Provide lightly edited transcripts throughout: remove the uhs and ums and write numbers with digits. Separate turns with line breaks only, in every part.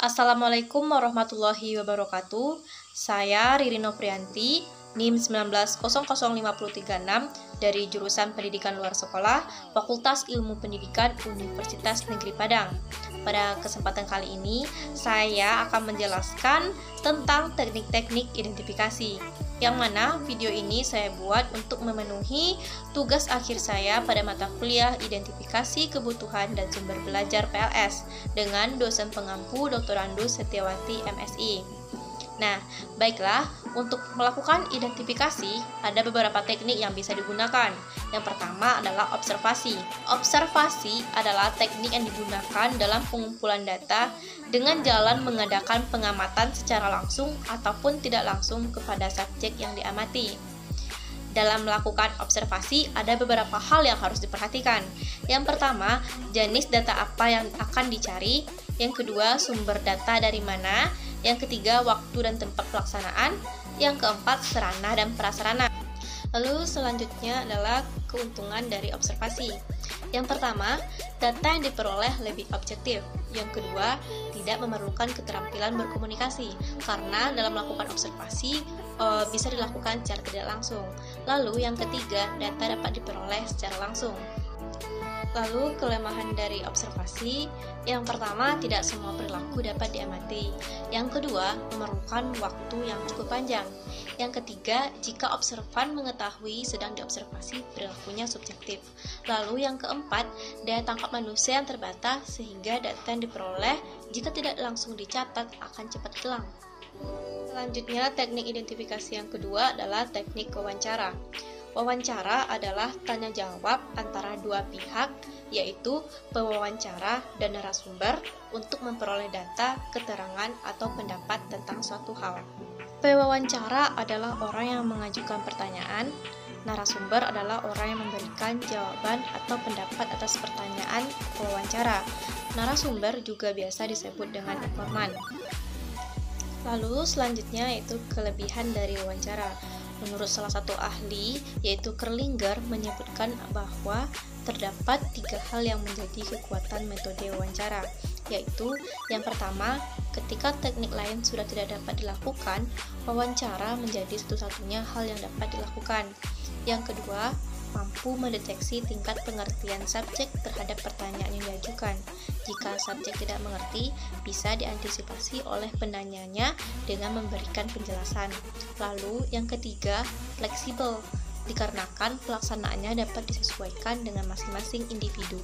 Assalamualaikum warahmatullahi wabarakatuh. Saya Riri Noprianti, NIM 1900536 dari jurusan Pendidikan Luar Sekolah, Fakultas Ilmu Pendidikan Universitas Negeri Padang. Pada kesempatan kali ini, saya akan menjelaskan tentang teknik-teknik identifikasi, yang mana video ini saya buat untuk memenuhi tugas akhir saya pada mata kuliah Identifikasi Kebutuhan dan Sumber Belajar PLS dengan dosen pengampu Dr. Andus Setiawati MSI. Nah, baiklah, untuk melakukan identifikasi ada beberapa teknik yang bisa digunakan. Yang pertama adalah observasi. Observasi adalah teknik yang digunakan dalam pengumpulan data dengan jalan mengadakan pengamatan secara langsung ataupun tidak langsung kepada subjek yang diamati. Dalam melakukan observasi, ada beberapa hal yang harus diperhatikan. Yang pertama, jenis data apa yang akan dicari. Yang kedua, sumber data dari mana. Yang ketiga, waktu dan tempat pelaksanaan. Yang keempat, sarana dan prasarana. Lalu selanjutnya adalah keuntungan dari observasi. Yang pertama, data yang diperoleh lebih objektif. Yang kedua, tidak memerlukan keterampilan berkomunikasi, karena dalam melakukan observasi bisa dilakukan secara tidak langsung. Lalu yang ketiga, data dapat diperoleh secara langsung. Lalu kelemahan dari observasi, yang pertama tidak semua perilaku dapat diamati. Yang kedua, memerlukan waktu yang cukup panjang. Yang ketiga, jika observan mengetahui sedang diobservasi, perilakunya subjektif. Lalu yang keempat, daya tangkap manusia yang terbatas sehingga data yang diperoleh jika tidak langsung dicatat akan cepat hilang. Selanjutnya, teknik identifikasi yang kedua adalah teknik wawancara. Wawancara adalah tanya jawab antara dua pihak, yaitu pewawancara dan narasumber, untuk memperoleh data, keterangan, atau pendapat tentang suatu hal. Pewawancara adalah orang yang mengajukan pertanyaan, narasumber adalah orang yang memberikan jawaban atau pendapat atas pertanyaan pewawancara. Narasumber juga biasa disebut dengan informan. Lalu selanjutnya yaitu kelebihan dari wawancara. Menurut salah satu ahli, yaitu Kerlinger, menyebutkan bahwa terdapat 3 hal yang menjadi kekuatan metode wawancara, yaitu yang pertama, ketika teknik lain sudah tidak dapat dilakukan, wawancara menjadi satu-satunya hal yang dapat dilakukan. Yang kedua, mampu mendeteksi tingkat pengertian subjek terhadap pertanyaan yang diajukan. Jika subjek tidak mengerti, bisa diantisipasi oleh penanyanya dengan memberikan penjelasan. Lalu, yang ketiga, fleksibel, dikarenakan pelaksanaannya dapat disesuaikan dengan masing-masing individu.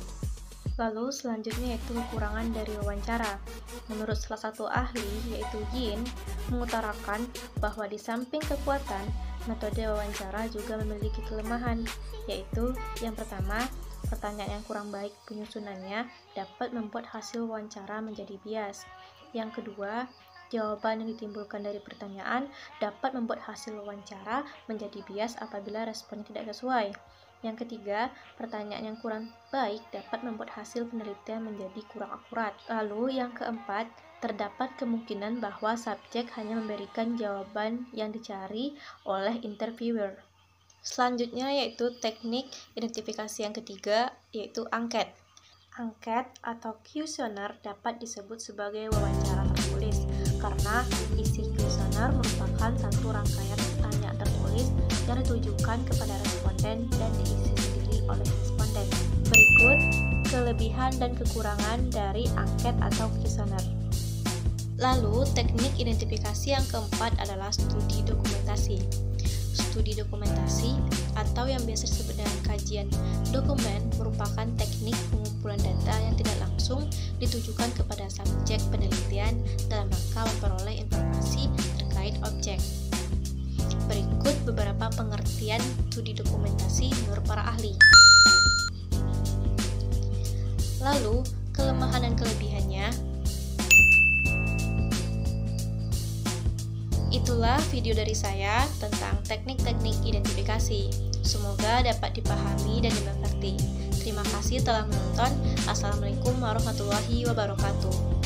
Lalu selanjutnya yaitu kekurangan dari wawancara. Menurut salah satu ahli, yaitu Yin, mengutarakan bahwa di samping kekuatan, metode wawancara juga memiliki kelemahan, yaitu yang pertama, pertanyaan yang kurang baik penyusunannya dapat membuat hasil wawancara menjadi bias. Yang kedua, jawaban yang ditimbulkan dari pertanyaan dapat membuat hasil wawancara menjadi bias apabila responnya tidak sesuai. Yang ketiga, pertanyaan yang kurang baik dapat membuat hasil penelitian menjadi kurang akurat. Lalu yang keempat, terdapat kemungkinan bahwa subjek hanya memberikan jawaban yang dicari oleh interviewer. Selanjutnya yaitu teknik identifikasi yang ketiga, yaitu angket. Angket atau kuesioner dapat disebut sebagai wawancara tertulis karena isi kuesioner merupakan satu rangkaian pertanyaan tertulis yang ditujukan kepada responden dan diisi sendiri oleh responden. Berikut kelebihan dan kekurangan dari angket atau kuesioner. Lalu, teknik identifikasi yang keempat adalah studi dokumentasi. Studi dokumentasi atau yang biasa disebut dengan kajian dokumen merupakan teknik pengumpulan data yang tidak langsung ditujukan kepada subjek penelitian dalam rangka memperoleh informasi terkait objek. Berikut beberapa pengertian studi dokumentasi menurut para ahli. Lalu, kelemahan dan kelebihannya. Itulah video dari saya tentang teknik-teknik identifikasi. Semoga dapat dipahami dan dimengerti. Terima kasih telah menonton. Assalamualaikum warahmatullahi wabarakatuh.